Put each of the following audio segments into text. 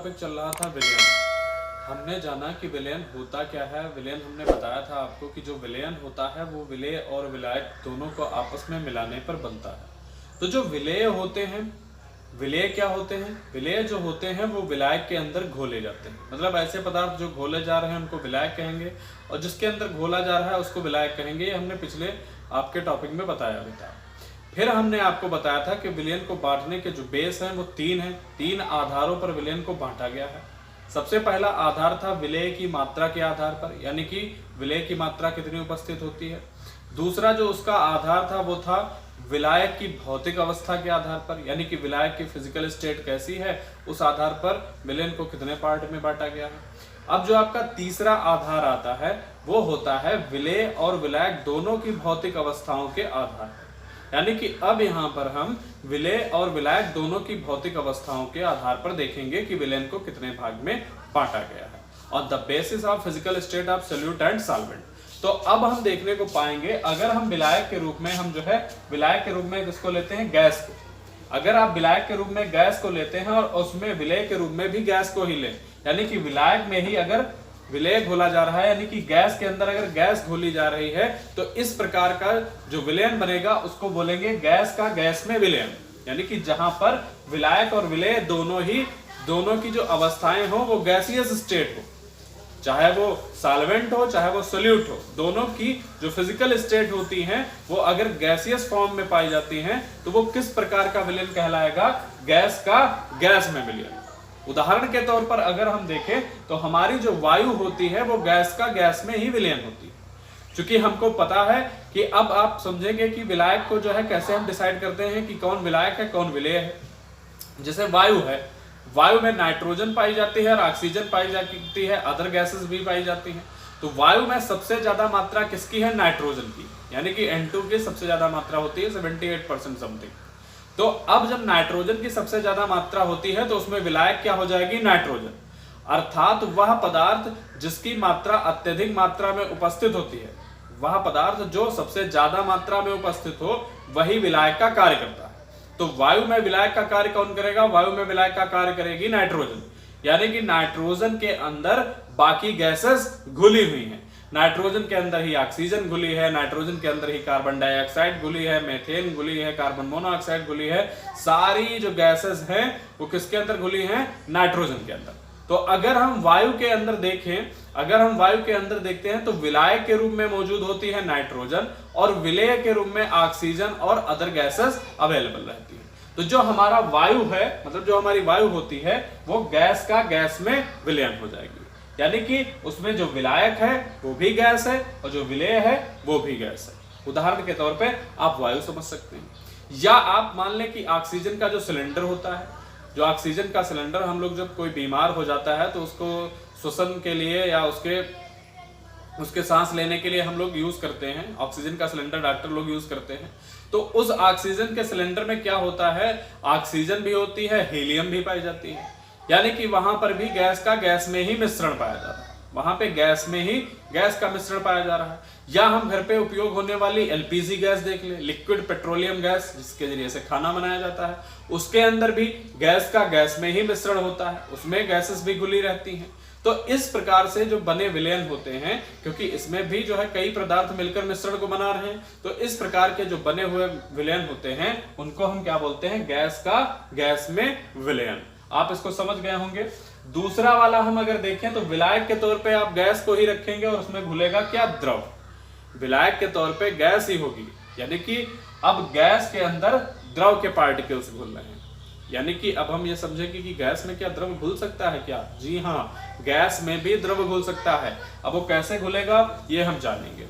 Topic चल रहा था विलयन। हमने जाना कि विलयन होता क्या है। विलयन हमने बताया था आपको कि जो विलयन होता है वो विलेय और विलायक दोनों को आपस में मिलाने पर बनता है। तो जो विलेय होते हैं, विलेय क्या होते हैं? विलेय जो होते हैं वो विलायक के अंदर घोले जाते हैं। मतलब ऐसे पदार्थ जो घोले जा रहे हैं उनको विलायक कहेंगे और जिसके अंदर घोला जा रहा है उसको विलायक कहेंगे। ये हमने पिछले आपके टॉपिक में बताया भी था। फिर हमने आपको बताया था कि विलयन को बांटने के जो बेस हैं वो तीन हैं। तीन आधारों पर विलयन को बांटा गया है। सबसे पहला आधार था विलेय की मात्रा के आधार पर, यानी कि विलेय की मात्रा कितनी उपस्थित होती है। दूसरा जो उसका आधार था वो था विलायक की भौतिक अवस्था के आधार पर, यानी कि विलायक की फिजिकल स्टेट कैसी है उस आधार पर विलयन को कितने पार्ट में बांटा गया है। अब जो आपका तीसरा आधार आता है वो होता है विलेय और विलायक दोनों की भौतिक अवस्थाओं के आधार पर, यानी कि अब यहाँ पर हम विलेय और विलायक दोनों की भौतिक अवस्थाओं के आधार पर देखेंगे कि विलयन को कितने भाग में बांटा गया है और the basis of physical state of solute and solvent. तो अब हम देखने को पाएंगे, अगर हम विलायक के रूप में हम जो है विलायक के रूप में किसको लेते हैं? गैस को। अगर आप विलायक के रूप में गैस को लेते हैं और उसमें विलेय के रूप में भी गैस को ही लें, यानी कि विलायक में ही अगर विलेय घोला जा रहा है, यानी कि गैस के अंदर अगर गैस घोली जा रही है, तो इस प्रकार का जो विलयन बनेगा उसको बोलेंगे गैस का गैस में विलयन। यानी कि जहां पर विलायक और विलेय दोनों की जो अवस्थाएं हो वो गैसियस स्टेट हो, चाहे वो सॉल्वेंट हो चाहे वो सोल्यूट हो, दोनों की जो फिजिकल स्टेट होती हैं वो अगर गैसियस फॉर्म में पाई जाती हैं तो वो किस प्रकार का विलयन कहलाएगा? गैस का गैस में विलयन। उदाहरण के तौर पर अगर हम देखें तो हमारी जो वायु होती है वो गैस का गैस में ही विलयन होती है। क्योंकि हमको पता है कि अब आप समझेंगे कि विलायक को जो है कैसे हम डिसाइड करते हैं कि कौन विलायक है कौन विलेय है। जैसे वायु है, वायु में नाइट्रोजन पाई जाती है और ऑक्सीजन पाई जाती है, अदर गैसेस भी पाई जाती हैं। तो वायु में सबसे ज्यादा मात्रा किसकी है? नाइट्रोजन की, यानी कि N2 की सबसे ज्यादा मात्रा होती है 78% समथिंग। तो अब जब नाइट्रोजन की सबसे ज्यादा मात्रा होती है तो उसमें विलायक क्या हो जाएगी? नाइट्रोजन। अर्थात वह पदार्थ जिसकी मात्रा अत्यधिक मात्रा में उपस्थित होती है, वह पदार्थ जो सबसे ज्यादा मात्रा में उपस्थित हो वही विलायक का कार्य करता है। तो वायु में विलायक का कार्य कौन करेगा? वायु में विलायक का कार्य करेगी नाइट्रोजन, यानी कि नाइट्रोजन के अंदर बाकी गैसेस घुली हुई हैं। नाइट्रोजन के अंदर ही ऑक्सीजन घुली है, नाइट्रोजन के अंदर ही कार्बन डाइऑक्साइड घुली है, मीथेन घुली है, कार्बन मोनोऑक्साइड घुली है। सारी जो गैसेस हैं वो किसके अंदर घुली हैं? नाइट्रोजन के अंदर। तो अगर हम वायु के अंदर देखें, अगर हम वायु के अंदर देखते हैं तो विलायक के रूप में मौजूद होती है नाइट्रोजन और विलेय के रूप में ऑक्सीजन और अदर गैसेस अवेलेबल रहती है। तो जो हमारा वायु है, मतलब जो हमारी वायु होती है वो गैस का गैस में विलयन हो जाएगी, यानी कि उसमें जो विलायक है वो भी गैस है और जो विलेय है वो भी गैस है। उदाहरण के तौर पे आप वायु समझ सकते हैं, या आप मान लें कि ऑक्सीजन का जो सिलेंडर होता है, जो ऑक्सीजन का सिलेंडर हम लोग जब कोई बीमार हो जाता है तो उसको श्वसन के लिए या उसके सांस लेने के लिए हम लोग यूज करते हैं, ऑक्सीजन का सिलेंडर डॉक्टर लोग यूज करते हैं। तो उस ऑक्सीजन के सिलेंडर में क्या होता है? ऑक्सीजन भी होती है, हीलियम भी पाई जाती है, यानी कि वहां पर भी गैस का गैस में ही मिश्रण पाया जाता है, वहां पे गैस में ही गैस का मिश्रण पाया जा रहा है। या हम घर पे उपयोग होने वाली एलपीजी गैस देख लें, लिक्विड पेट्रोलियम गैस, जिसके जरिए से खाना बनाया जाता है, उसके अंदर भी गैस का गैस में ही मिश्रण होता है, उसमें गैसेस भी घुली रहती हैं। तो इस प्रकार से जो बने विलयन होते हैं, क्योंकि इसमें भी जो है कई पदार्थ मिलकर मिश्रण को बना रहे हैं, तो इस प्रकार के जो बने हुए विलयन होते हैं उनको हम क्या बोलते हैं? गैस का गैस में विलयन। आप इसको समझ गए होंगे। दूसरा वाला हम अगर देखें तो विलायक के तौर पे आप गैस को ही रखेंगे और उसमें घुलेगा क्या? द्रव। विलायक के तौर पे गैस ही होगी, यानी कि अब गैस के अंदर द्रव के पार्टिकल्स घुल रहे हैं। यानी कि अब हम ये समझेंगे कि गैस में क्या द्रव घुल सकता है क्या? जी हाँ, गैस में भी द्रव घुल सकता है। अब वो कैसे घुलेगा ये हम जानेंगे।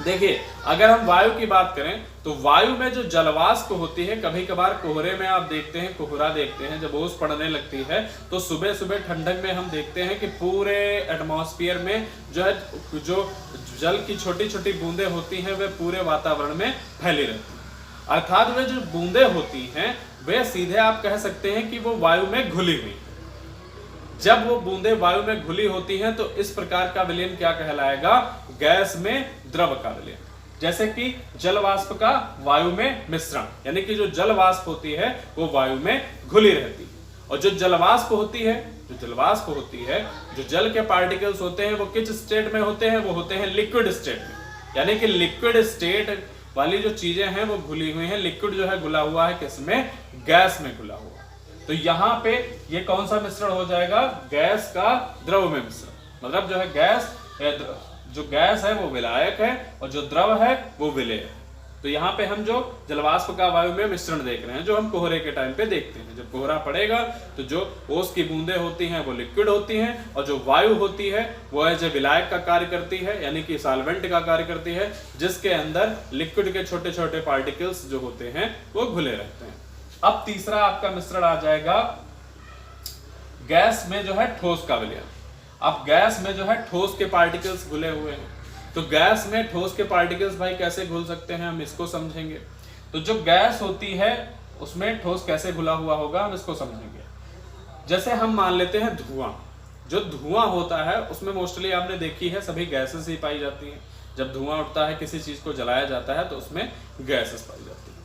देखिए, अगर हम वायु की बात करें तो वायु में जो जलवाष्प होती है, कभी कभार कोहरे में आप देखते हैं, कोहरा देखते हैं, जब ओस पड़ने लगती है तो सुबह सुबह ठंडक में हम देखते हैं कि पूरे एटमॉस्फेयर में जो है जो जल की छोटी छोटी बूंदें होती हैं वे पूरे वातावरण में फैली रहती हैं। अर्थात वे जो बूंदें होती हैं वे सीधे आप कह सकते हैं कि वो वायु में घुली हुई। जब वो बूंदें वायु में घुली होती हैं तो इस प्रकार का विलयन क्या कहलाएगा? गैस में द्रव का विलयन। जैसे कि जल वाष्प का वायु में मिश्रण, यानी कि जो जल वाष्प होती है वो वायु में घुली रहती है। और जो जलवाष्प होती है, जो जल के पार्टिकल्स होते हैं वो किस स्टेट में होते हैं, वो होते हैं लिक्विड स्टेट में। यानी कि लिक्विड स्टेट वाली जो चीजें हैं वो घुली हुई हैं, लिक्विड जो है घुला हुआ है किसमें, गैस में घुला हुआ। तो यहाँ पे ये कौन सा मिश्रण हो जाएगा, गैस का द्रव में मिश्रण। मतलब जो है गैस, जो गैस है वो विलायक है और जो द्रव है वो विलेय है। तो यहाँ पे हम जो जलवाष्प का वायु में मिश्रण देख रहे हैं, जो हम कोहरे के टाइम पे देखते हैं। जब कोहरा पड़ेगा तो जो ओस की बूंदें होती हैं वो लिक्विड होती हैं, और जो वायु होती है वो एज ए विलायक का कार्य करती है, यानी कि सॉल्वेंट का कार्य करती है, जिसके अंदर लिक्विड के छोटे छोटे पार्टिकल्स जो होते हैं वो घुले रहते हैं। अब तीसरा आपका मिश्रण आ जाएगा गैस में जो है ठोस का विलयन। अब गैस में जो है ठोस के पार्टिकल्स घुले हुए हैं, तो गैस में ठोस के पार्टिकल्स भाई कैसे घुल सकते हैं, हम इसको समझेंगे। तो जो गैस होती है उसमें ठोस कैसे घुला हुआ होगा, हम इसको समझेंगे। जैसे हम मान लेते हैं धुआं, जो धुआं होता है उसमें मोस्टली आपने देखी है सभी गैसेस ही पाई जाती हैं। जब धुआं उठता है, किसी चीज को जलाया जाता है तो उसमें गैसेस पाई जाती है।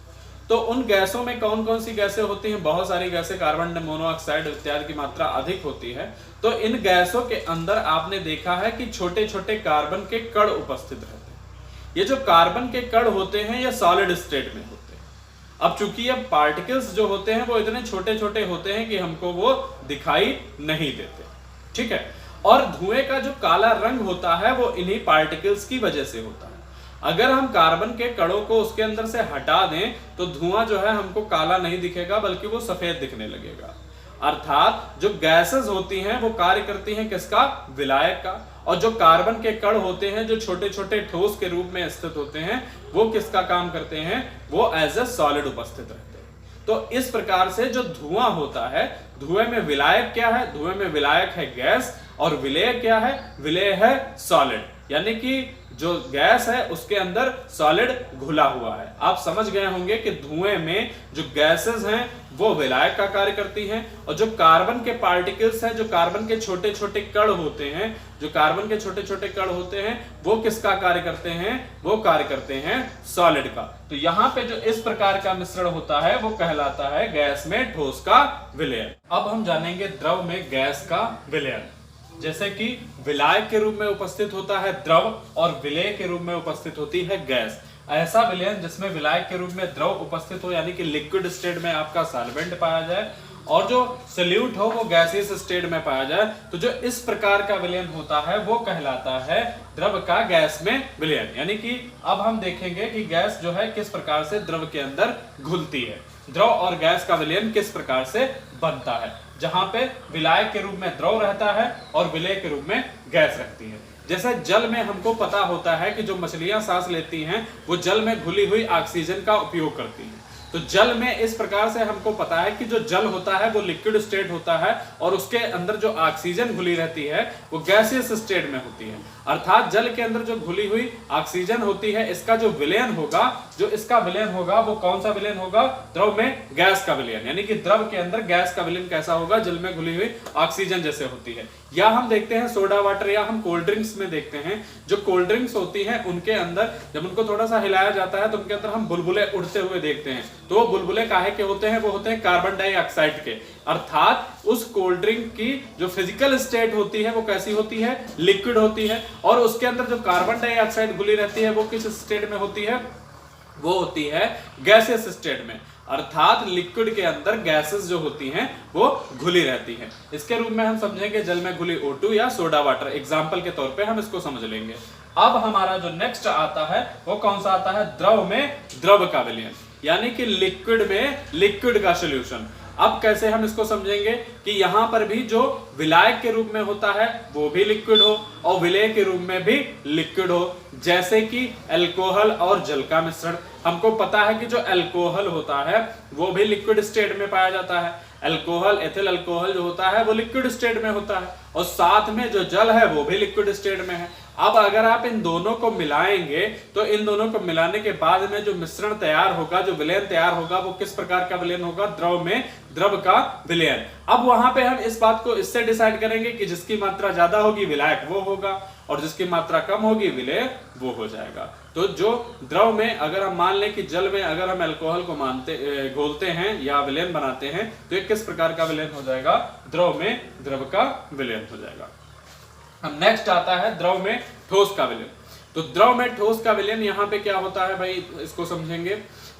तो उन गैसों में कौन कौन सी गैसें होती हैं, बहुत सारी गैसें, कार्बन मोनोऑक्साइड इत्यादि की मात्रा अधिक होती है। तो इन गैसों के अंदर आपने देखा है कि छोटे छोटे कार्बन के कण उपस्थित रहते हैं। ये जो कार्बन के कण होते हैं ये सॉलिड स्टेट में होते हैं। अब चूंकि ये पार्टिकल्स जो होते हैं वो इतने छोटे छोटे होते हैं कि हमको वो दिखाई नहीं देते, ठीक है। और धुएं का जो काला रंग होता है वो इन्हीं पार्टिकल्स की वजह से होता है। अगर हम कार्बन के कणों को उसके अंदर से हटा दें तो धुआं जो है हमको काला नहीं दिखेगा, बल्कि वो सफेद दिखने लगेगा। अर्थात जो गैसेस होती हैं वो कार्य करती हैं किसका, विलायक का, और जो कार्बन के कण होते हैं जो छोटे छोटे ठोस के रूप में स्थित होते हैं वो किसका काम करते हैं, वो एज ए सॉलिड उपस्थित रहते हैं। तो इस प्रकार से जो धुआं होता है, धुएं में विलायक क्या है, धुएं में विलायक है गैस, और विलेय क्या है, विलेय है सॉलिड। यानी कि जो गैस है उसके अंदर सॉलिड घुला हुआ है। आप समझ गए होंगे कि धुएं में जो गैसेस हैं वो विलायक का कार्य करती हैं, और जो कार्बन के पार्टिकल्स हैं, जो कार्बन के छोटे छोटे कण होते हैं, जो कार्बन के छोटे छोटे कण होते हैं वो किसका कार्य करते हैं, वो कार्य करते हैं सॉलिड का। तो यहाँ पे जो इस प्रकार का मिश्रण होता है वो कहलाता है गैस में ठोस का विलयन। अब हम जानेंगे द्रव में गैस का विलयन। जैसे कि विलायक के रूप में उपस्थित होता है द्रव और विलेय के रूप में उपस्थित होती है गैस। ऐसा विलयन जिसमें विलायक के रूप में द्रव उपस्थित हो, यानी कि लिक्विड स्टेट में आपका सॉल्वेंट पाया जाए, और जो सॉल्यूट हो वो गैसियस स्टेट में पाया जाए, तो जो इस प्रकार का विलयन होता है वो कहलाता है द्रव का गैस में विलयन। यानी कि अब हम देखेंगे कि गैस जो है किस प्रकार से द्रव के अंदर घुलती है, द्रव और गैस का विलयन किस प्रकार से बनता है, जहां पे विलायक के रूप में द्रव रहता है और विलेय के रूप में गैस रहती है। जैसे जल में हमको पता होता है कि जो मछलियां सांस लेती हैं वो जल में घुली हुई ऑक्सीजन का उपयोग करती हैं। तो जल में इस प्रकार से हमको पता है कि जो जल होता है वो लिक्विड स्टेट होता है, और उसके अंदर जो ऑक्सीजन घुली रहती है वो गैसियस स्टेट में होती है। अर्थात जल के अंदर जो घुली हुई ऑक्सीजन होती है, इसका जो विलयन होगा, जो इसका विलयन होगा वो कौन सा विलयन होगा, द्रव में गैस का विलयन। यानी कि द्रव के अंदर गैस का विलयन कैसा होगा, जल में घुली हुई ऑक्सीजन जैसे होती है। या हम देखते हैं सोडा वाटर, या हम कोल्ड ड्रिंक्स में देखते हैं, जो कोल्ड ड्रिंक्स होती हैं उनके अंदर जब उनको थोड़ा सा हिलाया जाता है तो उनके अंदर हम बुलबुले उड़ते हुए देखते हैं। तो वो बुलबुले काहे के होते हैं, वो होते हैं कार्बन डाइऑक्साइड के। अर्थात उस कोल्ड ड्रिंक की जो फिजिकल स्टेट होती है वो कैसी होती है, लिक्विड होती है, और उसके अंदर जो कार्बन डाइऑक्साइड घुली रहती है वो किस स्टेट में होती है, वो होती है गैसियस स्टेट में। अर्थात लिक्विड के अंदर गैसेस जो होती हैं वो घुली रहती हैं। इसके रूप में हम समझेंगे जल में घुली O2 या सोडा वाटर, एग्जाम्पल के तौर पे हम इसको समझ लेंगे। अब हमारा जो नेक्स्ट आता है वो कौन सा आता है, द्रव में द्रव का विलयन, यानी कि लिक्विड में लिक्विड का सॉल्यूशन। अब कैसे हम इसको समझेंगे कि यहां पर भी जो विलायक के रूप में होता है वो भी लिक्विड हो और विलेय के रूप में भी लिक्विड हो, जैसे कि अल्कोहल और जल का मिश्रण। हमको पता है कि जो अल्कोहल होता है वो भी लिक्विड स्टेट में पाया जाता है। अल्कोहल, एथिल अल्कोहल जो होता है वो लिक्विड स्टेट में होता है, और साथ में जो जल है वो भी लिक्विड स्टेट में है। अब अगर आप इन दोनों को मिलाएंगे तो इन दोनों को मिलाने के बाद में जो मिश्रण तैयार होगा, जो विलयन तैयार होगा, वो किस प्रकार का विलयन होगा, द्रव में द्रव का विलयन। अब वहां पे हम इस बात को इससे डिसाइड करेंगे कि जिसकी मात्रा ज्यादा होगी विलायक वो होगा, और जिसकी मात्रा कम होगी विलेय वो हो जाएगा। तो जो द्रव में अगर हम मान लें कि जल में अगर हम अल्कोहल को घोलते हैं या विलयन बनाते हैं तो ये किस प्रकार का विलयन हो जाएगा, द्रव में द्रव का विलयन हो जाएगा। अब नेक्स्ट आता है द्रव में ठोस का विलयन। तो द्रव में ठोस का विलयन यहाँ पे क्या होता है भाई, इसको समझेंगे।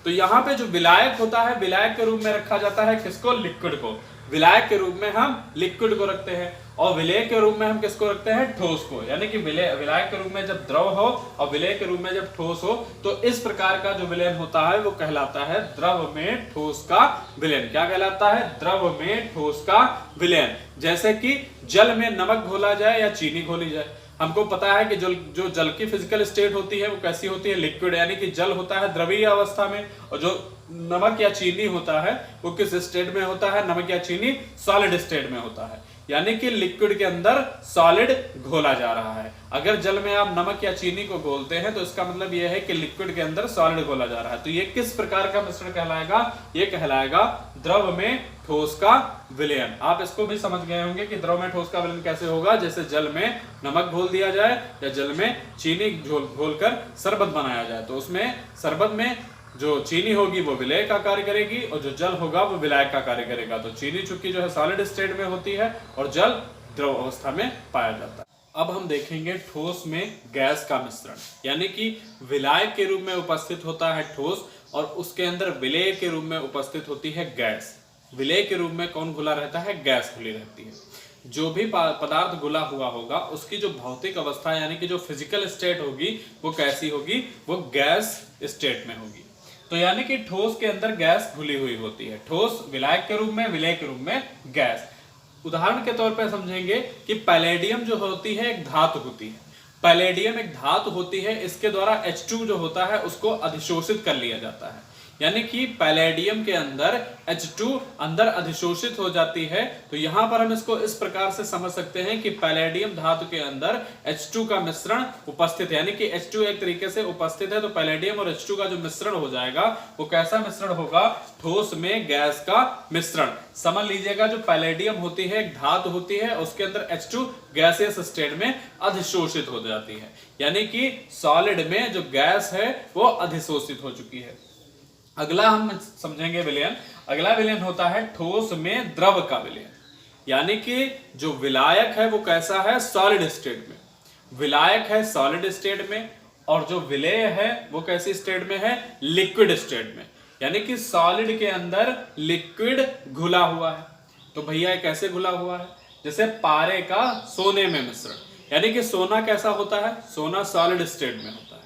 तो यहाँ पे जो विलायक होता है, विलायक के रूप में रखा जाता है किसको, लिक्विड को। विलायक के रूप में हम लिक्विड को रखते हैं और विलेय के रूप में हम किसको रखते हैं, ठोस को। यानी कि विलायक के रूप में जब द्रव हो और विलेय के रूप में जब ठोस हो तो इस प्रकार का जो विलयन होता है वो कहलाता है द्रव में ठोस का विलयन। क्या कहलाता है, द्रव में ठोस का विलयन। जैसे कि जल में नमक घोला जाए या चीनी घोली जाए। हमको पता है कि जो जल की फिजिकल स्टेट होती है वो कैसी होती है, लिक्विड, यानी कि जल होता है द्रवीय अवस्था में, और जो नमक या चीनी होता है वो किस स्टेट में होता है, नमक या चीनी सॉलिड स्टेट में होता है। यानी कि लिक्विड के अंदर सॉलिड घोला जा रहा है। अगर जल में आप नमक या चीनी को घोलते हैं तो इसका मतलब यह है कि लिक्विड के अंदर सॉलिड घोला जा रहा है। तो ये किस प्रकार का मिश्रण कहलाएगा, ये कहलाएगा द्रव में ठोस का विलयन। आप इसको भी समझ गए होंगे कि द्रव में ठोस का विलयन कैसे होगा, जैसे जल में नमक घोल दिया जाए या जल में चीनी घोलकर शरबत बनाया जाए तो उसमें शरबत में जो चीनी होगी वो विलेय का कार्य करेगी और जो जल होगा वो विलायक का कार्य करेगा। तो चीनी चूंकि जो है सॉलिड स्टेट में होती है और जल द्रव अवस्था में पाया जाता है। अब हम देखेंगे ठोस में गैस का मिश्रण, यानी कि विलायक के रूप में उपस्थित होता है ठोस और उसके अंदर विलेय के रूप में उपस्थित होती है गैस। विलेय के रूप में कौन घुला रहता है, गैस घुली रहती है। जो भी पदार्थ घुला हुआ होगा उसकी जो भौतिक अवस्था यानी कि जो फिजिकल स्टेट होगी वो कैसी होगी, वो गैस स्टेट में होगी। तो यानी कि ठोस के अंदर गैस घुली हुई होती है। ठोस विलायक के रूप में, विलेय के रूप में गैस। उदाहरण के तौर पर समझेंगे कि पैलेडियम जो होती है एक धातु होती है। पैलेडियम एक धातु होती है, इसके द्वारा H2 जो होता है उसको अधिशोषित कर लिया जाता है। यानी कि पैलेडियम के अंदर H2 अंदर अधिशोषित हो जाती है। तो यहां पर हम इसको इस प्रकार से समझ सकते हैं कि पैलेडियम धातु के अंदर H2 का मिश्रण उपस्थित है, यानी कि H2 एक तरीके से उपस्थित है। तो पैलेडियम और H2 का जो मिश्रण हो जाएगा वो कैसा मिश्रण होगा, ठोस में गैस का मिश्रण। समझ लीजिएगा जो पैलेडियम होती है एक धातु होती है, उसके अंदर H2 गैसियस स्टेट में अधिशोषित हो जाती है, यानी कि सॉलिड में जो गैस है वो अधिशोषित हो चुकी है। अगला हम समझेंगे विलयन। अगला विलयन होता है ठोस में द्रव का विलयन, यानी कि जो विलायक है वो कैसा है, सॉलिड स्टेट में। विलायक है सॉलिड स्टेट में और जो विलेय है वो कैसी स्टेट में है, लिक्विड स्टेट में। यानी कि सॉलिड के अंदर लिक्विड घुला हुआ है। तो भैया कैसे घुला हुआ है, जैसे पारे का सोने में मिश्रण। यानी कि सोना कैसा होता है, सोना सॉलिड स्टेट में होता है।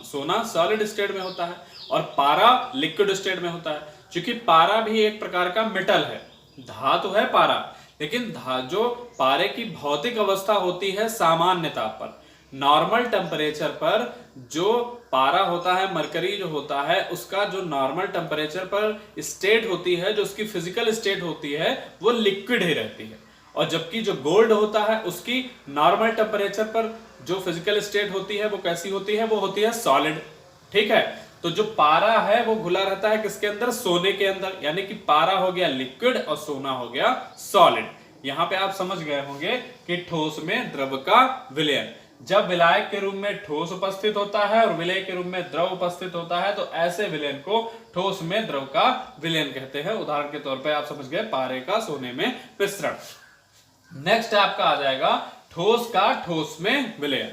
सोना सॉलिड स्टेट में होता है और पारा लिक्विड स्टेट में होता है। क्योंकि पारा भी एक प्रकार का मेटल है, धातु है पारा, लेकिन जो पारे की भौतिक अवस्था होती है सामान्य ताप पर, नॉर्मल टेम्परेचर पर जो पारा होता है, मरकरी जो होता है, उसका जो नॉर्मल टेम्परेचर पर स्टेट होती है, जो उसकी फिजिकल स्टेट होती है वो लिक्विड ही रहती है। और जबकि जो गोल्ड होता है उसकी नॉर्मल टेम्परेचर पर जो फिजिकल स्टेट होती है वो कैसी होती है, वो होती है सॉलिड। ठीक है, तो जो पारा है वो घुला रहता है किसके अंदर, सोने के अंदर। यानी कि पारा हो गया लिक्विड और सोना हो गया सॉलिड। यहां पे आप समझ गए होंगे कि ठोस में द्रव का विलयन। जब विलायक के रूप में ठोस उपस्थित होता है और विलेय के रूप में द्रव उपस्थित होता है तो ऐसे विलयन को ठोस में द्रव का विलयन कहते हैं। उदाहरण के तौर पर आप समझ गए पारे का सोने में मिश्रण। नेक्स्ट आपका आ जाएगा ठोस का ठोस में विलयन।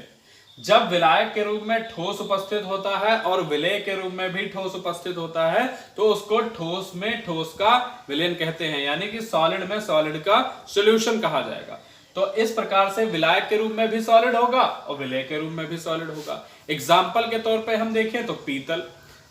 जब विलायक के रूप में ठोस उपस्थित होता है और विलेय के रूप में भी ठोस उपस्थित होता है तो उसको ठोस में ठोस का विलयन कहते हैं, यानी कि सॉलिड में सॉलिड का सॉल्यूशन कहा जाएगा। तो इस प्रकार से विलायक के रूप में भी सॉलिड होगा और विलेय के रूप में भी सॉलिड होगा। एग्जाम्पल के तौर पे हम देखें तो पीतल,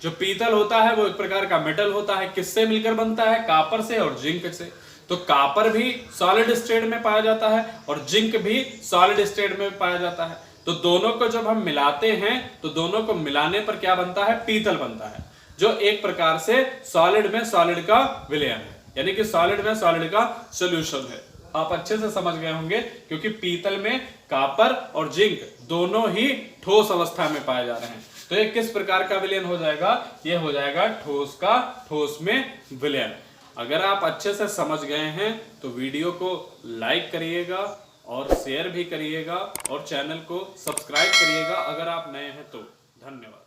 जो पीतल होता है वो एक प्रकार का मेटल होता है। किससे मिलकर बनता है, कापर से और जिंक से। तो कापर भी सॉलिड स्टेट में पाया जाता है और जिंक भी सॉलिड स्टेट में पाया जाता है। तो दोनों को जब हम मिलाते हैं तो दोनों को मिलाने पर क्या बनता है, पीतल बनता है, जो एक प्रकार से सॉलिड में सॉलिड का विलयन है, यानी कि सॉलिड में सॉलिड का सॉल्यूशन है। आप अच्छे से समझ गए होंगे क्योंकि पीतल में कापर और जिंक दोनों ही ठोस अवस्था में पाए जा रहे हैं। तो ये किस प्रकार का विलयन हो जाएगा, ये हो जाएगा ठोस का ठोस में विलयन। अगर आप अच्छे से समझ गए हैं तो वीडियो को लाइक करिएगा और शेयर भी करिएगा और चैनल को सब्सक्राइब करिएगा अगर आप नए हैं तो। धन्यवाद।